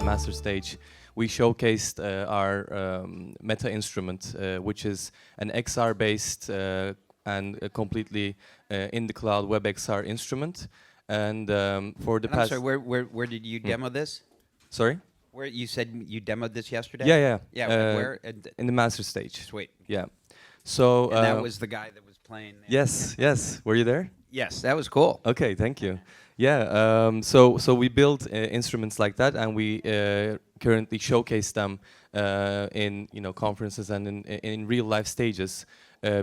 master stage, we showcased our Meta instrument, which is an XR-based and a completely in the cloud WebXR instrument. And for the past... I'm sorry, where did you demo this? Sorry? Where you said you demoed this yesterday? Yeah. Yeah, where? In the master stage. Sweet. Yeah. So... And that was the guy that was playing there. Yes, yes. Were you there? Yes, that was cool. Okay, thank you. Yeah, so we build instruments like that, and we currently showcase them in conferences and in real life stages,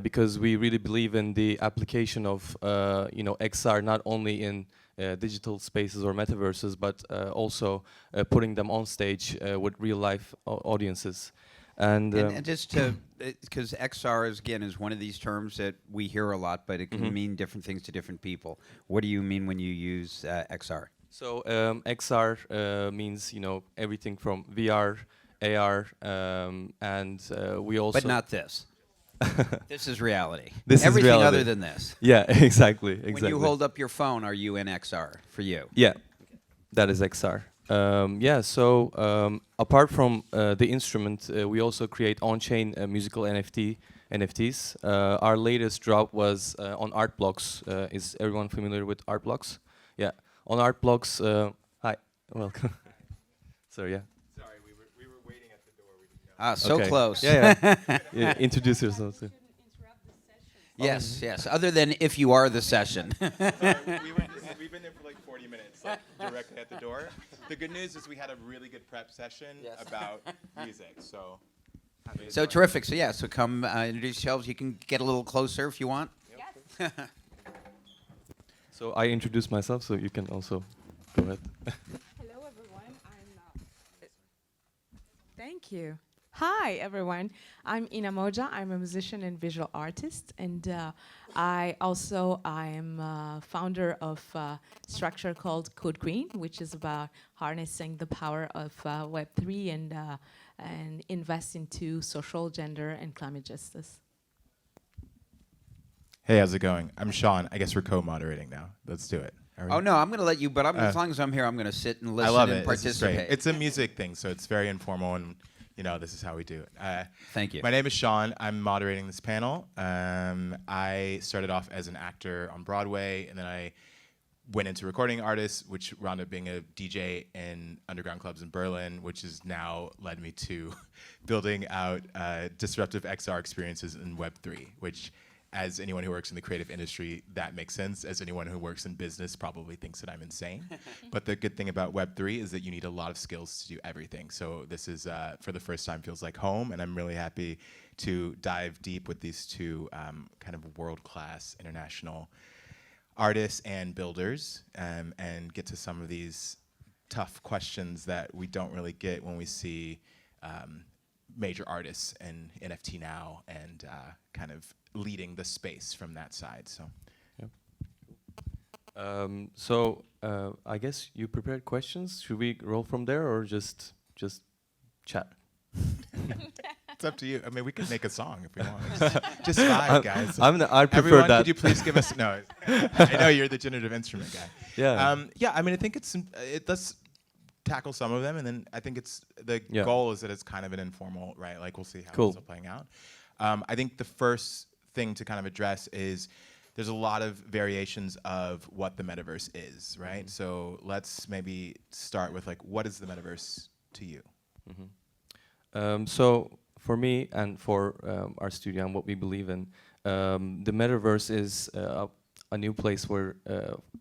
because we really believe in the application of XR not only in digital spaces or metaverses, but also putting them on stage with real life audiences. And just to, because XR is one of these terms that we hear a lot, but it can mean different things to different people. What do you mean when you use XR? So XR means everything from VR, AR, and we also. But not this. This is reality. This everything is reality. other than this. Yeah, exactly. When you hold up your phone, are you in XR for you? Yeah, that is XR. Yeah, so apart from the instrument, we also create on-chain musical NFTs. Our latest drop was on art blocks. Is everyone familiar with art blocks? Yeah, on art blocks. Hi, welcome. Sorry, yeah. Sorry, we were waiting at the door. We didn't know. Ah, so Okay. close. Yeah. Yeah, introduce yourself. Too. Yes, yes. Other than if you are the session. We've been there for like 40 minutes, like directly at the door. The good news is we had a really good prep session about music, so. So terrific. So yeah, so come introduce yourselves. You can get a little closer if you want. Yes. So I introduced myself, so you can also go ahead. Hello, everyone. Thank you. Hi, everyone. I'm MODJA. I'm a musician and visual artist, and I am founder of a structure called Code Green, which is about harnessing the power of Web3 and invest into social, gender, and climate justice. Hey, how's it going? I'm Sean. I guess we're co-moderating now. Let's do it. Oh no, I'm going to let you. But as long as I'm here, I'm going to sit and listen I love and it. participate. It's a music thing, so it's very informal, and this is how we do it. Thank you. My name is Sean. I'm moderating this panel. I started off as an actor on Broadway, and then I went into recording artists, which wound up being a DJ in underground clubs in Berlin, which has now led me to building out disruptive XR experiences in Web3, which, as anyone who works in the creative industry, that makes sense. As anyone who works in business probably thinks that I'm insane. But the good thing about Web3 is that you need a lot of skills to do everything. So this is, for the first time, feels like home, and I'm really happy to dive deep with these two kind of world-class international artists and builders, and get to some of these tough questions that we don't really get when we see major artists in NFT now, and kind of leading the space from that side. So, I guess you prepared questions. Should we roll from there or just chat? it's up to you. I mean, we could make a song if we want. Just vibe, guys. I prefer Everyone, that. could you please give us? No, I know you're the generative instrument guy. Yeah. Yeah. I mean, I think it does tackle some of them, and then I think the goal is that it's kind of an informal, right? Like we'll see how it's all playing out. I think the first thing to kind of address is there's a lot of variations of what the metaverse is, right? So let's maybe start with what is the metaverse to you? So for me and for our studio and what we believe in, the metaverse is a new place where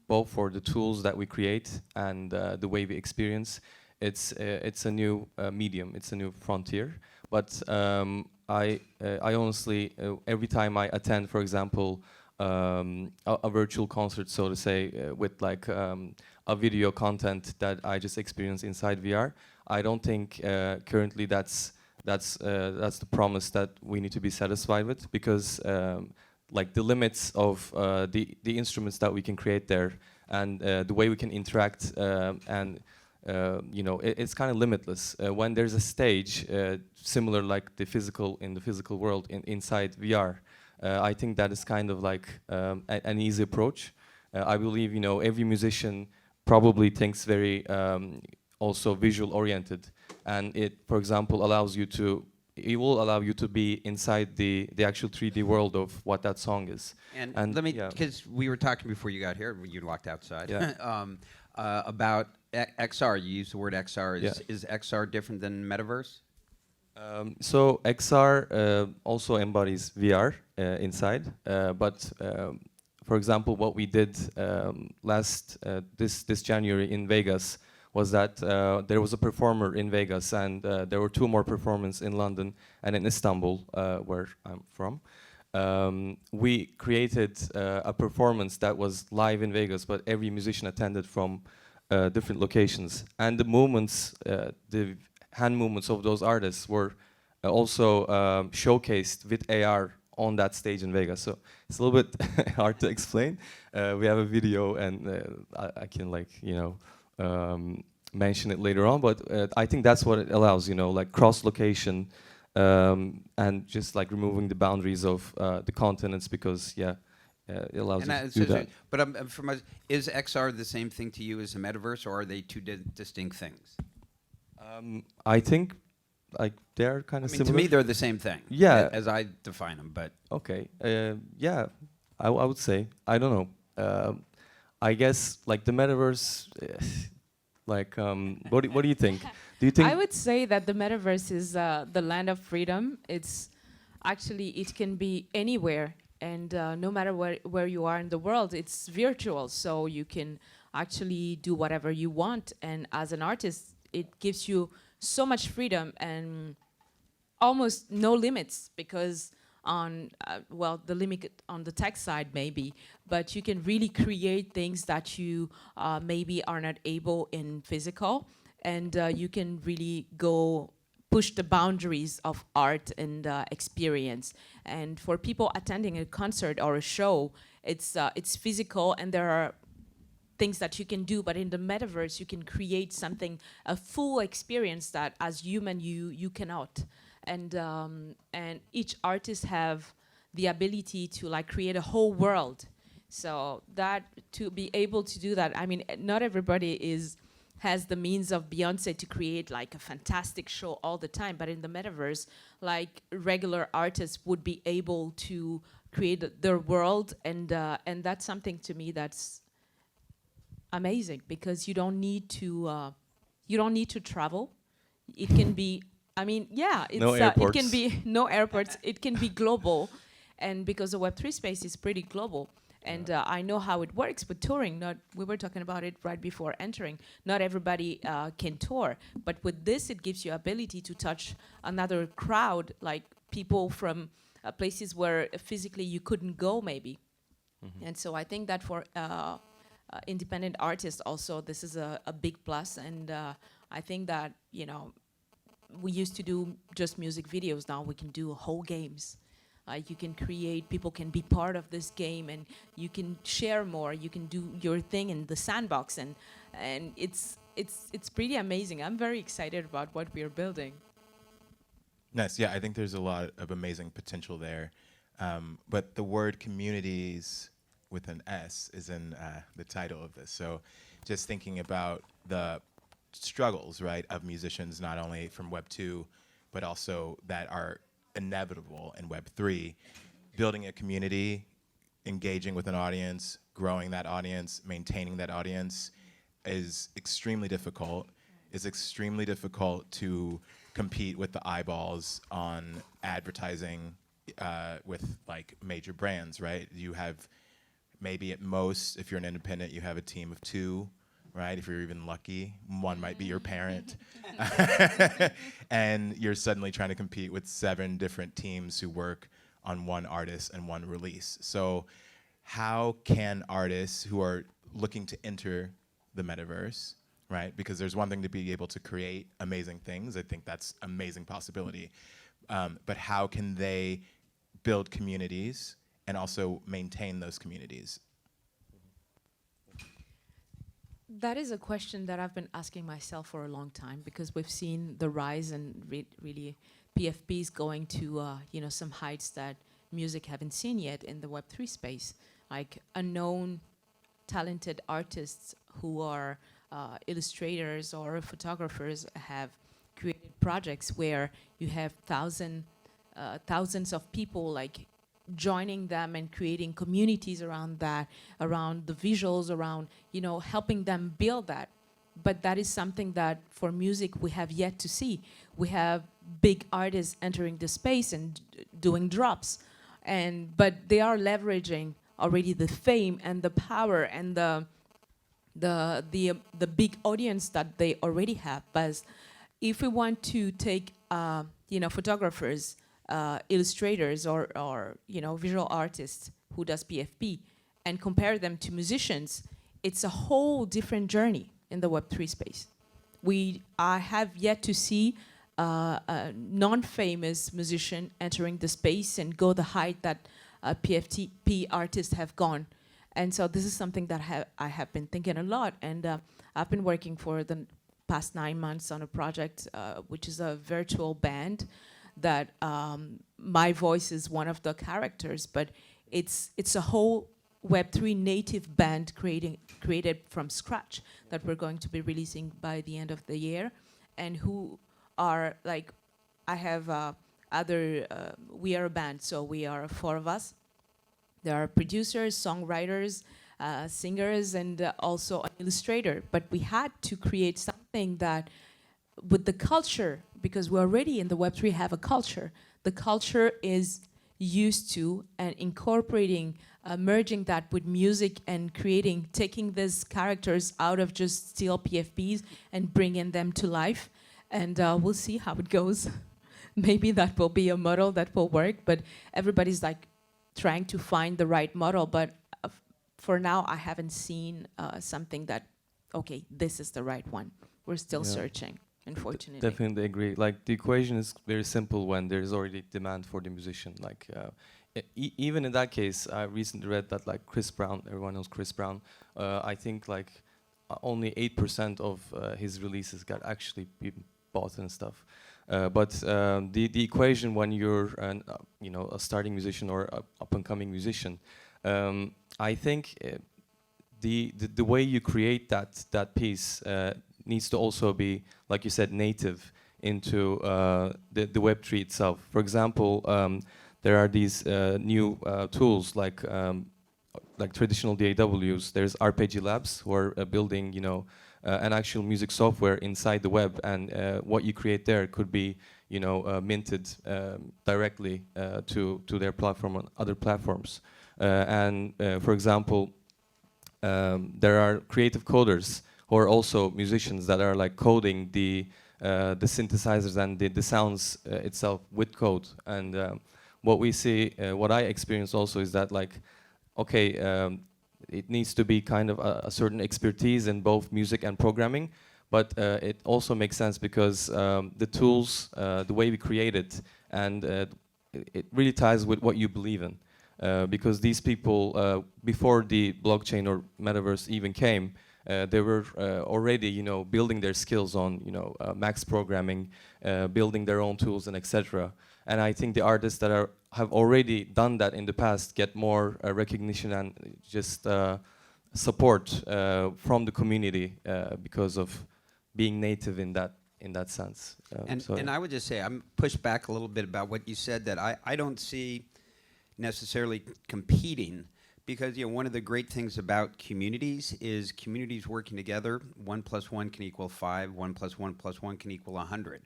both for the tools that we create and the way we experience, it's a new medium, it's a new frontier. But I honestly, every time I attend, for example, a virtual concert, so to say, with a video content that I just experienced inside VR, I don't think currently that's the promise that we need to be satisfied with, because the limits of the instruments that we can create there and the way we can interact and it's kind of limitless. When there's a stage similar like in the physical world inside VR, I think that is kind of an easy approach. I believe every musician probably thinks very also visual oriented, and it, for example, allows you to. It will allow you to be inside the actual 3D world of what that song is. And let me, yeah. because we were talking before you got here, you walked outside, Yeah. about XR. You used the word XR. Yeah. Is XR different than Metaverse? So XR also embodies VR inside, but for example, what we did this January in Vegas was that there was a performer in Vegas, and there were 2 more performances in London and in Istanbul, where I'm from. We created a performance that was live in Vegas, but every musician attended from different locations, and the movements, the hand movements of those artists were also showcased with AR on that stage in Vegas. So it's a little bit hard to explain. We have a video, and I can, like, you know, mention it later on, but I think that's what it allows, you know, like cross-location, and just like removing the boundaries of the continents, because it allows you to do that. But is XR the same thing to you as the Metaverse, or are they 2 distinct things? I think like they're kind of I mean, similar. to me, they're the same thing. Yeah. As I define them, but Okay. Yeah, I would say. I don't know. I guess like the Metaverse, like what do you think? Do you think? I would say that the metaverse is the land of freedom. It's actually, it can be anywhere, and no matter where you are in the world, it's virtual, so you can actually do whatever you want. And as an artist, it gives you so much freedom and almost no limits, because on well, the limit on the tech side maybe, but you can really create things that you maybe are not able in physical, and you can really go push the boundaries of art and experience. And for people attending a concert or a show, it's physical, and there are things that you can do, but in the metaverse you can create something, a full experience that as human you cannot. And each artist have the ability to like create a whole world. So that, to be able to do that, I mean, not everybody has the means of Beyonce to create like a fantastic show all the time, but in the metaverse, like regular artists would be able to create their world, and that's something to me that's amazing, because you don't need to travel. It can be, I mean, yeah, it's No it airports. can be no airports. It can be global, and because the Web3 space is pretty global, and I know how it works. But touring, we were talking about it right before entering. Not everybody can tour, but with this, it gives you ability to touch another crowd, like people from places where physically you couldn't go, maybe. Mm-hmm. And so I think that for independent artists also, this is a big plus. And I think that, you know, we used to do just music videos. Now we can do whole games. You can create, people can be part of this game, and you can share more. You can do your thing in the sandbox, and it's pretty amazing. I'm very excited about what we are building. Nice. Yeah, I think there's a lot of amazing potential there. But the word communities with an S is in the title of this. So just thinking about the struggles, right, of musicians, not only from Web 2, but also that are inevitable in Web 3, building a community, engaging with an audience, growing that audience, maintaining that audience is extremely difficult. It's extremely difficult to compete with the eyeballs on advertising with like major brands, right? You have maybe at most, if you're an independent, you have a team of 2, right? If you're even lucky, one might be your parent. And you're suddenly trying to compete with 7 different teams who work on one artist and one release. So how can artists who are looking to enter the metaverse, right? Because there's one thing to be able to create amazing things. I think that's amazing possibility. But how can they build communities and also maintain those communities? That is a question that I've been asking myself for a long time, because we've seen the rise and really PFPs going to you know, some heights that music haven't seen yet in the Web3 space, like unknown talented artists who are illustrators or photographers have created projects where you have thousands of people like joining them and creating communities around that, around the visuals, around, you know, helping them build that. But that is something that for music we have yet to see. We have big artists entering the space and doing drops, but they are leveraging already the fame and the power and the big audience that they already have. But if we want to take you know, photographers, illustrators, or you know, visual artists who does PFP and compare them to musicians, it's a whole different journey in the Web3 space. I have yet to see a non-famous musician entering the space and go the height that PFP artists have gone. And so this is something that I have been thinking a lot, and I've been working for the past 9 months on a project which is a virtual band that my voice is one of the characters, but it's a whole Web3 native band created from scratch that we're going to be releasing by the end of the year, and who are like, I have we are a band, so we are 4 of us. There are producers, songwriters, singers, and also an illustrator. But we had to create something that, with the culture, because we already in the Web3 have a culture. The culture is used to and incorporating, merging that with music and taking these characters out of just still PFPs and bringing them to life. And we'll see how it goes. Maybe that will be a model that will work, but everybody's like trying to find the right model. But for now, I haven't seen something that, okay, this is the right one. We're still searching, unfortunately. Definitely agree. Like, the equation is very simple when there's already demand for the musician. Like, even in that case, I recently read that like Chris Brown, everyone knows Chris Brown, I think like only 8% of his releases got actually bought and stuff. But the equation when you're you know, a starting musician or a up-and-coming musician, I think the way you create that piece needs to also be, like you said, native into the Web3 itself. For example, there are these new tools like traditional DAWs. There's RPG Labs who are building, you know, an actual music software inside the web, and what you create there could be, you know, minted directly to their platform on other platforms. For example, there are creative coders who are also musicians that are like coding the synthesizers and the sounds itself with code. And what we see, what I experience also is that like, okay, it needs to be kind of a certain expertise in both music and programming, but it also makes sense because the tools, the way we create it, and it really ties with what you believe in. Because these people, before the blockchain or metaverse even came, they were already, you know, building their skills on, you know, max programming, building their own tools, and etc. And I think the artists that have already done that in the past get more recognition and just support from the community because of being native in that sense. And I would just say, I'm pushed back a little bit about what you said, that I don't see necessarily competing, because, you know, one of the great things about communities is communities working together. 1 + 1 can equal 5. 1 + 1 + 1 can equal 100.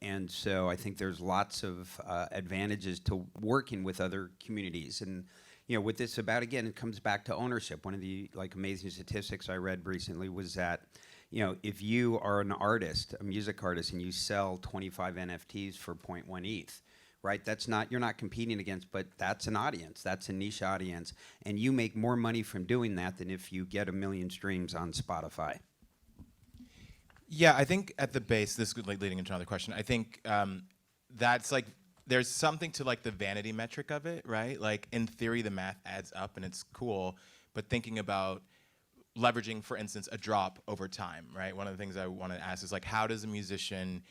And so I think there's lots of advantages to working with other communities. And, you know, with this about, again, it comes back to ownership. One of the like amazing statistics I read recently was that, you know, if you are an artist, a music artist, and you sell 25 NFTs for 0.1 ETH, right? That's not, you're not competing against, but that's an audience. That's a niche audience. And you make more money from doing that than if you get 1 million streams on Spotify. Yeah, I think at the base, this is like leading into another question. I think that's like, there's something to like the vanity metric of it, right? Like in theory, the math adds up and it's cool, but thinking about leveraging, for instance, a drop over time, right? One of the things I want to ask is like, how does a musician,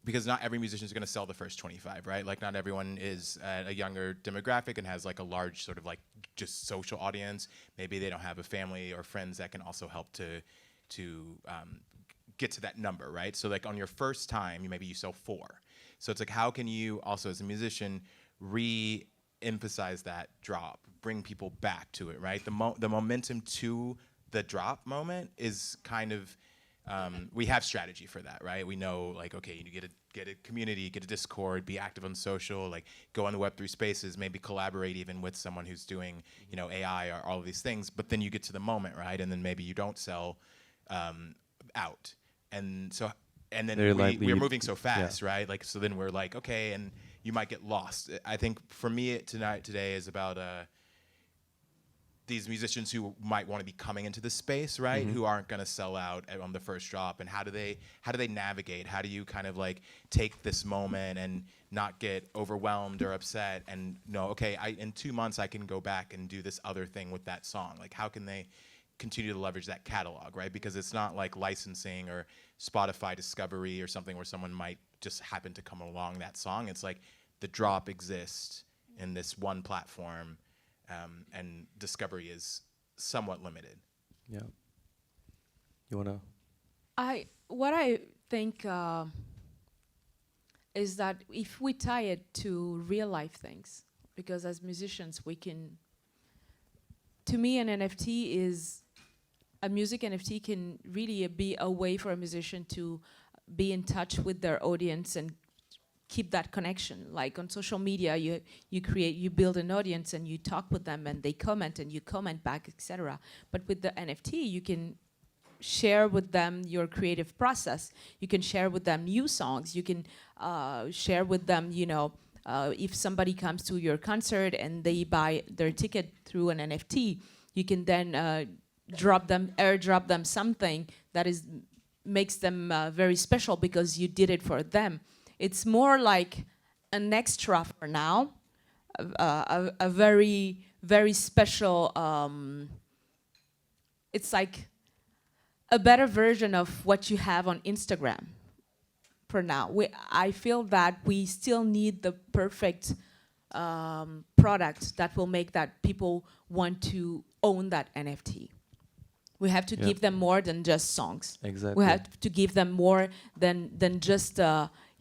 because not every musician is going to sell the first 25, right? Like not everyone is a younger demographic and has like a large sort of like just social audience. Maybe they don't have a family or friends that can also help to get to that number, right? So like on your first time, maybe you sell 4. So it's like, how can you also as a musician re-emphasize that drop, bring people back to it, right? The momentum to the drop moment is kind of, we have strategy for that, right? We know like, okay, you get a community, get a Discord, be active on social, like go on the Web3 spaces, maybe collaborate even with someone who's doing, you know, AI or all of these things. But then you get to the moment, right? And then maybe you don't sell out. And so, and then we're moving so fast, right? Like, so then we're like, okay, and you might get lost. I think for me today is about these musicians who might want to be coming into this space, right? Who aren't going to sell out on the first drop, and how do they navigate? How do you kind of like take this moment and not get overwhelmed or upset and know, okay, in 2 months I can go back and do this other thing with that song. Like, how can they continue to leverage that catalog, right? Because it's not like licensing or Spotify discovery or something where someone might just happen to come along that song. It's like the drop exists in this one platform, and discovery is somewhat limited. Yeah. You wanna? What I think is that if we tie it to real life things, because as musicians we can. To me, an NFT is a music NFT can really be a way for a musician to be in touch with their audience and keep that connection. Like on social media, you build an audience and you talk with them and they comment and you comment back, etc. But with the NFT, you can share with them your creative process. You can share with them new songs. You can share with them, you know, if somebody comes to your concert and they buy their ticket through an NFT, you can then airdrop them something that makes them very special because you did it for them. It's more like an extra for now, a very, very special, it's like a better version of what you have on Instagram for now. I feel that we still need the perfect product that will make that people want to own that NFT. We have to give them more than just songs. Exactly. We have to give them more than just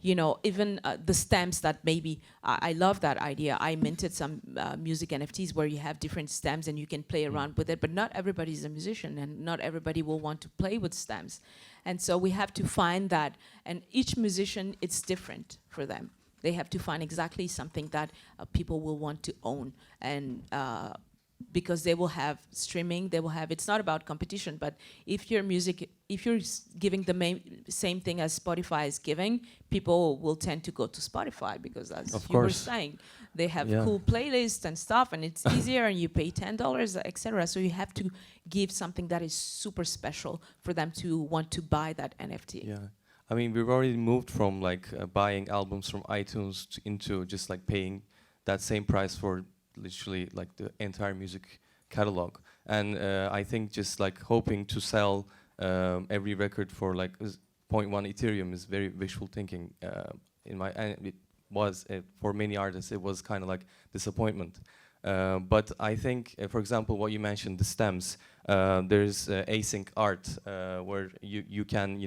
you know, even the stems that maybe, I love that idea. I minted some music NFTs where you have different stems and you can play around with it, but not everybody's a musician and not everybody will want to play with stems. And so we have to find that, and each musician, it's different for them. They have to find exactly something that people will want to own, and because they will have streaming, they will have, it's not about competition, but if your music, if you're giving the same thing as Spotify is giving, people will tend to go to Spotify because as you were saying, they have cool playlists and stuff and it's easier and you pay $10, etc. So you have to give something that is super special for them to want to buy that NFT. Yeah. I mean, we've already moved from like buying albums from iTunes into just like paying that same price for literally like the entire music catalog, and I think just like hoping to sell every record for like 0.1 Ethereum is very wishful thinking. And it was for many artists it was kind of like disappointment. But I think, for example, what you mentioned, the stems. There's async art where you can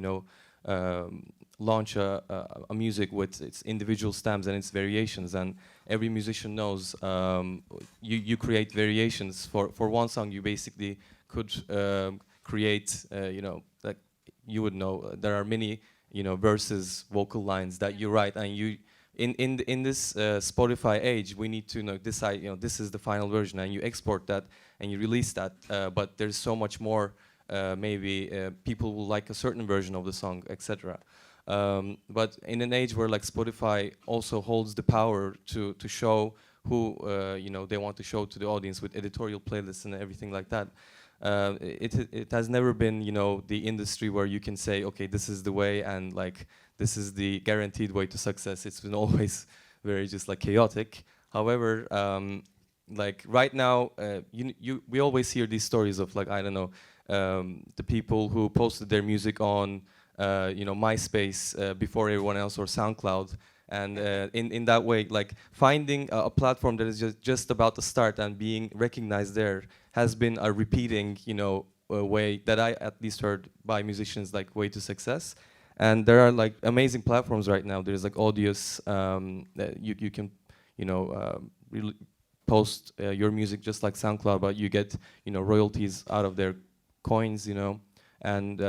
launch a music with its individual stems and its variations, and every musician knows you create variations for one song. You basically could create like you would know there are many verses, vocal lines that you write, and you in this Spotify age we need to decide this is the final version, and you export that and you release that, but there's so much more. Maybe people will like a certain version of the song, etc. But in an age where like Spotify also holds the power to show who they want to show to the audience with editorial playlists and everything like that, it has never been the industry where you can say, okay, this is the way and like this is the guaranteed way to success. It's been always very just like chaotic. However, like right now, we always hear these stories of like, I don't know, the people who posted their music on MySpace before everyone else, or SoundCloud, and in that way, like finding a platform that is just about to start and being recognized there has been a repeating way that I at least heard by musicians, like way to success. And there are like amazing platforms right now. There's like Audius, that you can, really post your music just like SoundCloud, but you get, royalties out of their coins, and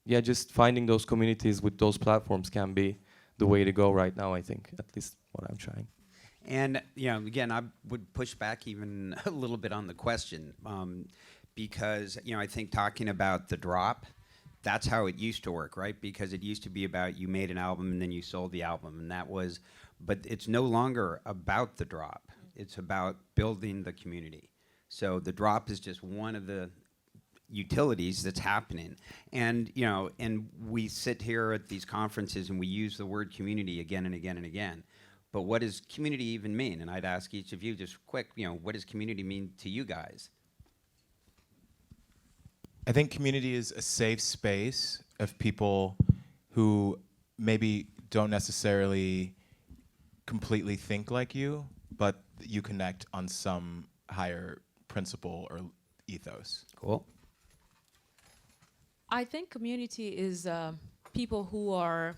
yeah, just finding those communities with those platforms can be the way to go right now, I think, at least what I'm trying. And again, I would push back even a little bit on the question, because I think talking about the drop, that's how it used to work, right? Because it used to be about you made an album and then you sold the album, and that was, but it's no longer about the drop. It's about building the community. So the drop is just one of the utilities that's happening. And and we sit here at these conferences and we use the word community again and again and again. But what does community even mean? And I'd ask each of you just quick, what does community mean to you guys? I think community is a safe space of people who maybe don't necessarily completely think like you, but you connect on some higher principle or ethos. Cool. I think community is people who are,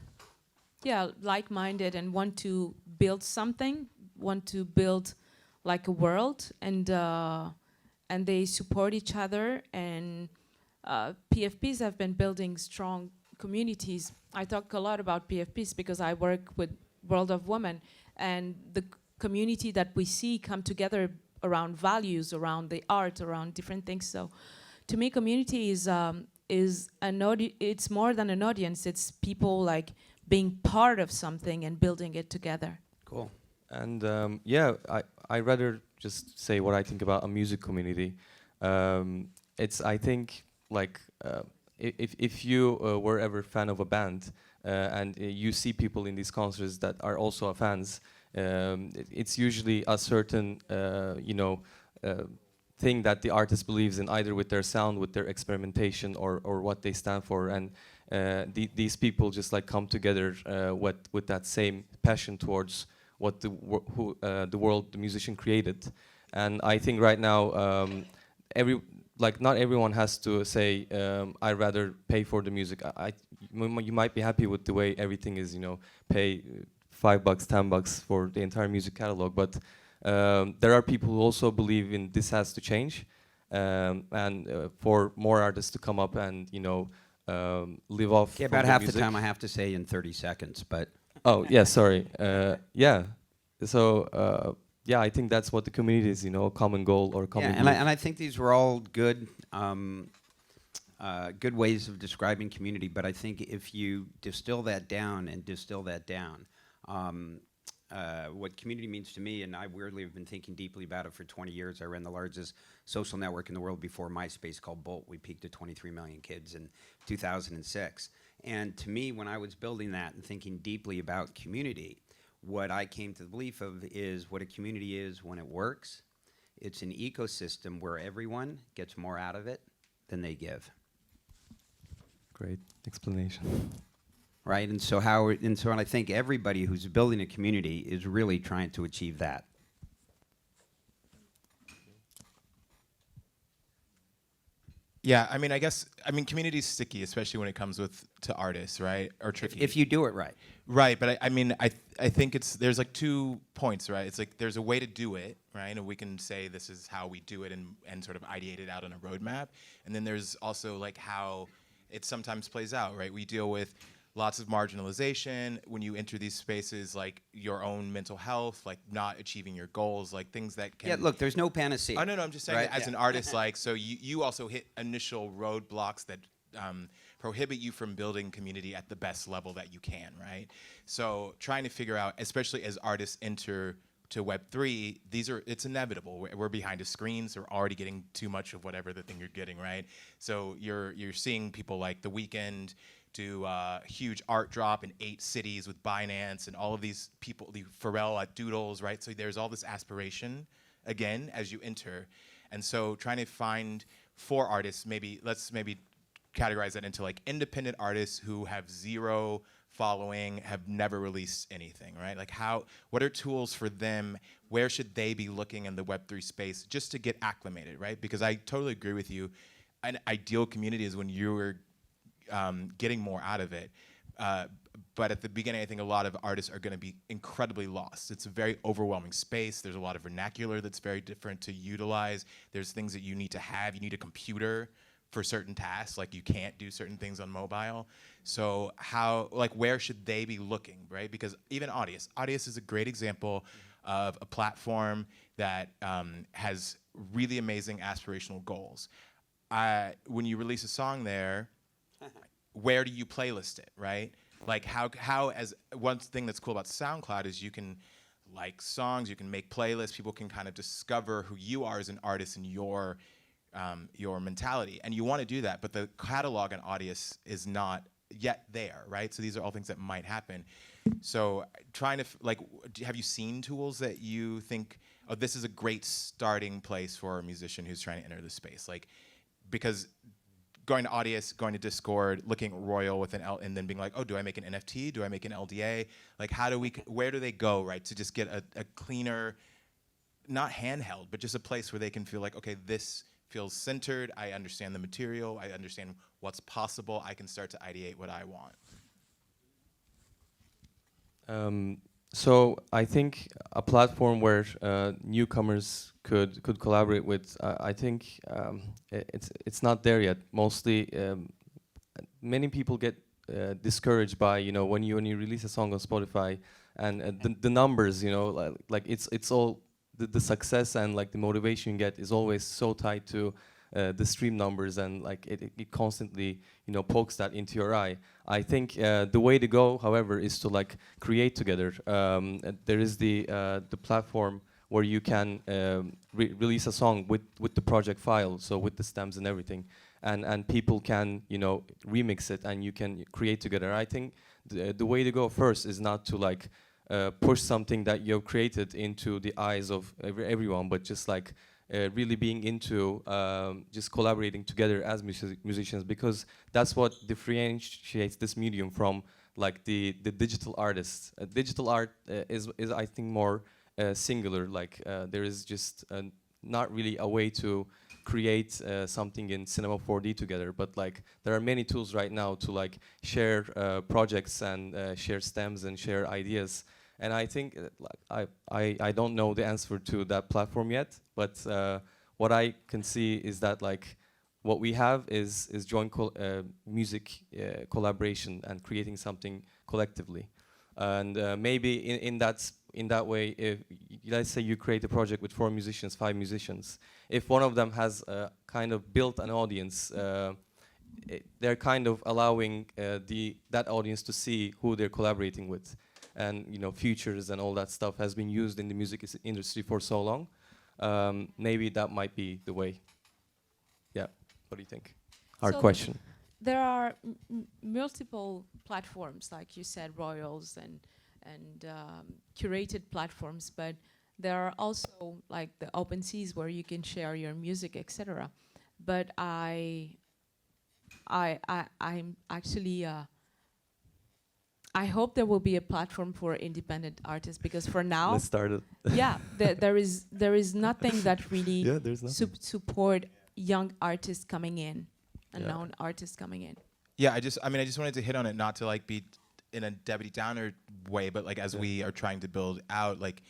like-minded and want to build something, want to build like a world, and they support each other. And PFPs have been building strong communities. I talk a lot about PFPs because I work with World of Women, and the community that we see come together around values, around the art, around different things. So to me, community is it's more than an audience. It's people like being part of something and building it together. Cool. And I rather just say what I think about a music community. I think like if you were ever a fan of a band and you see people in these concerts that are also fans, it's usually a certain thing that the artist believes in, either with their sound, with their experimentation, or what they stand for. And these people just like come together with that same passion towards what the world the musician created. And I think right now not everyone has to say I'd rather pay for the music. You might be happy with the way everything is, pay $5, $10 for the entire music catalog, but there are people who also believe in this has to change, and for more artists to come up and live off. Yeah, about from half music. the time I have to say in 30 seconds, but Oh yeah, sorry. Yeah, so yeah, I think that's what the community is. A common goal or common. yeah, and I think these were all good good ways of describing community. But I think if you distill that down, what community means to me, and I weirdly have been thinking deeply about it for 20 years. I ran the largest social network in the world before MySpace, called Bolt. We peaked at 23 million kids in 2006. And to me, when I was building that and thinking deeply about community, what I came to the belief of is what a community is when it works. It's an ecosystem where everyone gets more out of it than they give. Great explanation. Right, and so I think everybody who's building a community is really trying to achieve that. Yeah, I mean, community is sticky, especially when it comes to artists, right? Or tricky. If you do it right. Right, but I think there's like 2 points, right? It's like there's a way to do it, right? And we can say this is how we do it and sort of ideate it out on a roadmap. And then there's also like how it sometimes plays out, right? We deal with lots of marginalization when you enter these spaces, like your own mental health, like not achieving your goals, like things that can... Yeah, look, there's no panacea. Oh, no, I'm just saying right? that as an artist, like, so you also hit initial roadblocks that prohibit you from building community at the best level that you can, right? So trying to figure out, especially as artists enter to Web3, it's inevitable. We're behind a screen, so we're already getting too much of whatever the thing you're getting, right? So you're seeing people like The Weeknd do a huge art drop in 8 cities with Binance and all of these people, the Pharrell at Doodles, right? So there's all this aspiration, again, as you enter. And so trying to find for artists, let's categorize that into like independent artists who have 0 following, have never released anything, right? Like what are tools for them? Where should they be looking in the Web3 space just to get acclimated, right? Because I totally agree with you. an ideal community is when you're getting more out of it. But at the beginning, I think a lot of artists are going to be incredibly lost. It's a very overwhelming space. There's a lot of vernacular that's very different to utilize. There's things that you need to have. You need a computer for certain tasks, like you can't do certain things on mobile. So how, like, where should they be looking, right? Because even Audius is a great example of a platform that has really amazing aspirational goals. When you release a song there, where do you playlist it, right? Like how as one thing that's cool about SoundCloud is you can like songs, you can make playlists, people can kind of discover who you are as an artist and your mentality, and you want to do that, but the catalog on Audius is not yet there, right? So these are all things that might happen. So trying to have you seen tools that you think, oh, this is a great starting place for a musician who's trying to enter the space? Like, because going to Audius, going to Discord, looking at Royal with an L, and then being like, oh, do I make an NFT? Do I make an LDA? Like, where do they go, right, to just get a cleaner, not handheld, but just a place where they can feel like, okay, this feels centered, I understand the material, I understand what's possible, I can start to ideate what I want. So I think a platform where newcomers could collaborate with, I think it's not there yet. Mostly, many people get discouraged by, you know, when you release a song on Spotify and the numbers, you know, like it's all the success and like the motivation you get is always so tied to the stream numbers, and like it constantly, you know, pokes that into your eye. I think the way to go, however, is to like create together. There is the platform where you can release a song with the project file, so with the stems and everything, and people can, you know, remix it and you can create together. I think the way to go first is not to like push something that you've created into the eyes of everyone, but just like really being into just collaborating together as musicians, because that's what differentiates this medium from like the digital artists. Digital art is I think more singular. Like there is just not really a way to create something in Cinema 4D together, but like there are many tools right now to like share projects and share stems and share ideas. And I think I don't know the answer to that platform yet, but what I can see is that like what we have is joint music collaboration and creating something collectively. And maybe in that way, if let's say you create a project with 4 musicians, 5 musicians, if one of them has kind of built an audience, they're kind of allowing that audience to see who they're collaborating with. And you know, futures and all that stuff has been used in the music industry for so long. Maybe that might be the way. Yeah, what do you think? Hard question. There are multiple platforms, like you said, royals and curated platforms, but there are also like the open seas where you can share your music, etc. But I'm actually. I hope there will be a platform for independent artists, because for now, let's start it. Yeah, there is nothing that really support young artists coming in, unknown artists coming in. Yeah, I just wanted to hit on it, not to like be in a Debbie Downer way, but like as we are trying to build out, like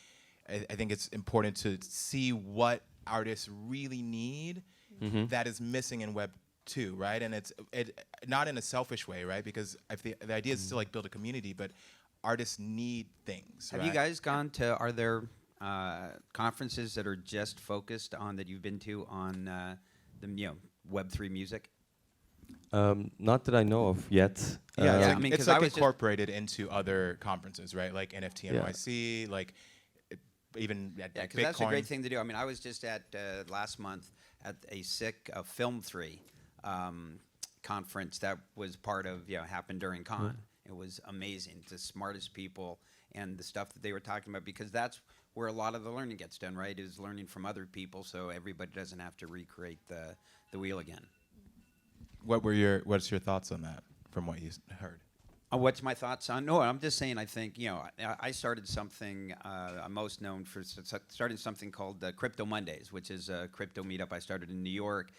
I think it's important to see what artists really need that is missing in Web 2, right? And it's not in a selfish way, right? Because if the idea is to like build a community, but artists need things. Have you guys gone to? Are there conferences that are just focused on that you've been to on the Web3 music? Not that I know of yet. Yeah, I mean, it's like incorporated into other conferences, right? Like NFT NYC, like even at because Bitcoin. That's a great thing to do. I mean, I was just at last month at a SICK Film 3 conference that was part of, happened during Con. It was amazing. The smartest people and the stuff that they were talking about, because that's where a lot of the learning gets done, right? Is learning from other people, so everybody doesn't have to recreate the wheel again. What's your thoughts on that from what you heard? What's my thoughts on? No, I'm just saying. I think I started something. I'm most known for starting something called Crypto Mondays, which is a crypto meetup I started in New York.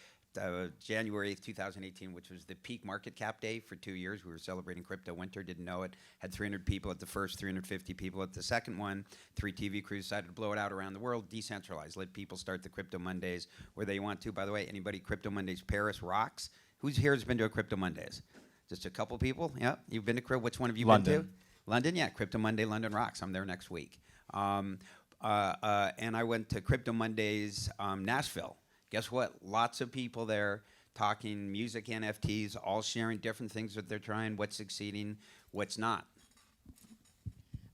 January 8th, 2018, which was the peak market cap day for 2 years. We were celebrating crypto winter, didn't know it. Had 300 people at the first, 350 people at the second one. 3 TV crews decided to blow it out around the world, decentralized. Let people start the Crypto Mondays where they want to. By the way, anybody Crypto Mondays Paris rocks? Who's here has been to a Crypto Mondays? Just a couple people? Yeah, you've been to Crypto. Which one have you been to? London, yeah. Crypto Monday, London rocks. I'm there next week. And I went to Crypto Mondays Nashville. Guess what? Lots of people there talking music NFTs, all sharing different things that they're trying, what's succeeding, what's not.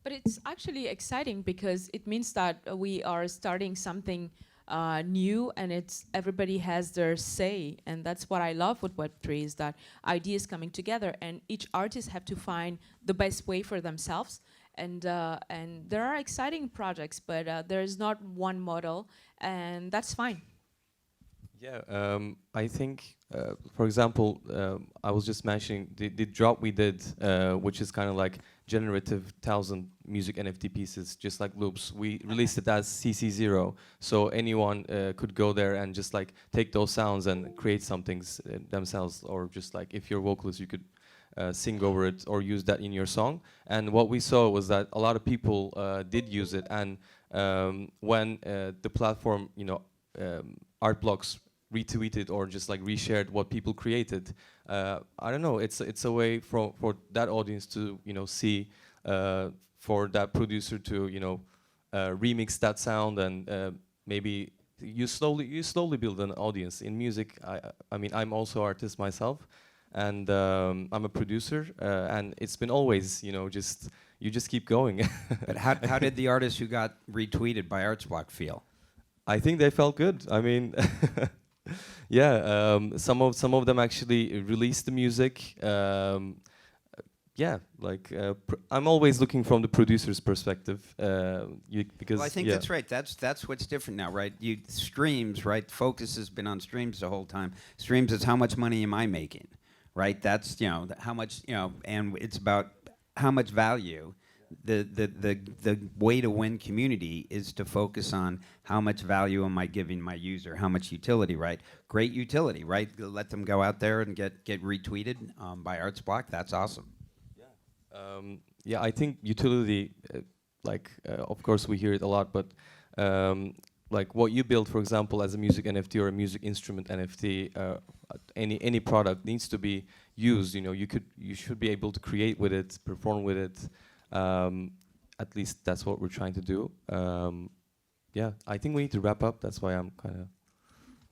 But it's actually exciting because it means that we are starting something new, and it's everybody has their say, and that's what I love with Web3 is that ideas coming together, and each artist have to find the best way for themselves. And there are exciting projects, but there is not one model, and that's fine. Yeah, I think, for example, I was just mentioning the drop we did, which is kind of like generative 1,000 music NFT pieces, just like loops. We released it as CC0, so anyone could go there and just like take those sounds and create something themselves, or just like if you're a vocalist, you could sing over it or use that in your song. And what we saw was that a lot of people did use it, and when the platform, you know, art blocks retweeted or just like reshared what people created, I don't know, it's a way for that audience to, you know, see, for that producer to, you know, remix that sound, and maybe you slowly build an audience in music. I mean, I'm also an artist myself, and I'm a producer, and it's been always, you know, you just keep going. But how did the artists who got retweeted by Artsblock feel? I think they felt good. I mean, yeah, some of them actually released the music. Yeah, like I'm always looking from the producer's perspective, because well, I think that's right. That's what's different now, right? Streams, right? Focus has been on streams the whole time. Streams is how much money am I making, right? That's, you know, how much, you know, and it's about how much value. The way to win community is to focus on how much value am I giving my user, how much utility, right? Great utility, right? Let them go out there and get retweeted by Artsblock. That's awesome. Yeah, yeah. I think utility, of course we hear it a lot, but like what you build, for example, as a music NFT or a music instrument NFT, any product needs to be used. You know, you should be able to create with it, perform with it. At least that's what we're trying to do. Yeah, I think we need to wrap up. That's why I'm kind of.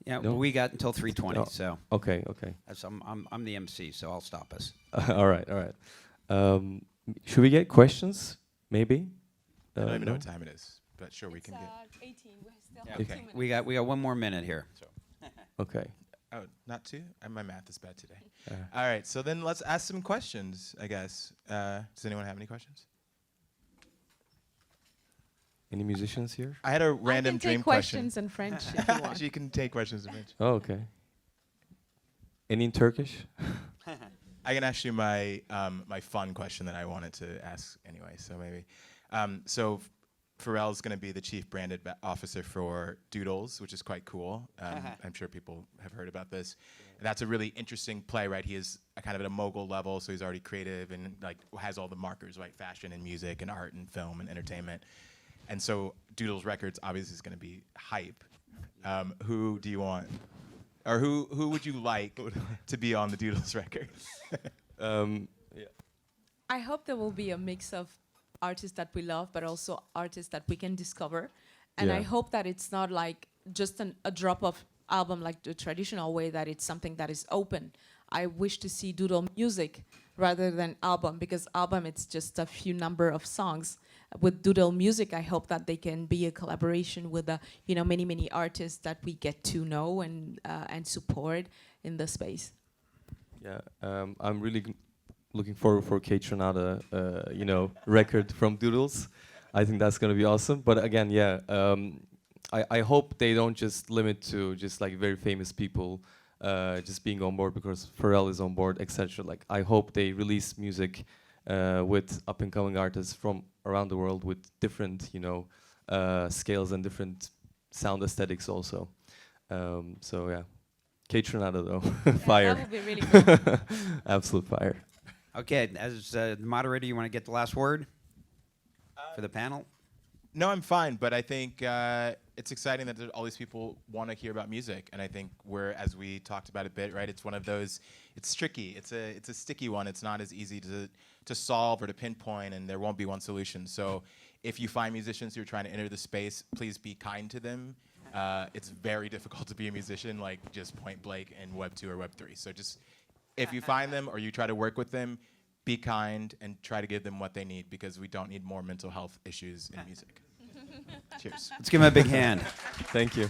Yeah, well, we got until 3:20. So. Okay. I'm the MC, so I'll stop us. All right. Should we get questions? Maybe. I don't even know what time it is, but sure, we can get. 18. We still Yeah, have okay. 2 minutes. We got one more minute here. So. Okay. Oh, not two? My math is bad today. All right, so then let's ask some questions, I guess. Does anyone have any questions? Any musicians here? I had a random I can dream take question. questions in French if you want. She can take questions in French. Oh, okay. Any in Turkish? I can ask you my my fun question that I wanted to ask anyway. So maybe, so Pharrell's going to be the chief branded officer for Doodles, which is quite cool. I'm sure people have heard about this. And that's a really interesting play, right? He is kind of at a mogul level, so he's already creative and like has all the markers, right? Fashion and music and art and film and entertainment. And so Doodles Records obviously is going to be hype. Who do you want? Or who would you like to be on the Doodles record? Yeah. I hope there will be a mix of artists that we love, but also artists that we can discover. And I Yeah. hope that it's not like just a drop of album like the traditional way, that it's something that is open. I wish to see doodle music rather than album, because album it's just a few number of songs. With doodle music, I hope that they can be a collaboration with many artists that we get to know and support in the space. Yeah, I'm really looking forward for Kate Tronada, record from Doodles. I think that's gonna be awesome. But again, yeah, I hope they don't just limit to just like very famous people just being on board because Pharrell is on board, etc. Like I hope they release music with up and coming artists from around the world with different, scales and different sound aesthetics also. So yeah. K-Tronado though, That fire. would be really cool. Absolute fire. Okay, as the moderator, you want to get the last word for the panel? No, I'm fine, but I think it's exciting that all these people want to hear about music, and I think as we talked about a bit, right? It's one of those. It's tricky. It's a sticky one. It's not as easy to solve or to pinpoint, and there won't be one solution. So, if you find musicians who are trying to enter the space, please be kind to them. It's very difficult to be a musician, like just point blank in Web 2 or Web 3. So just if you find them or you try to work with them, be kind and try to give them what they need, because we don't need more mental health issues in music. Cheers. Let's give him a big hand. Thank you.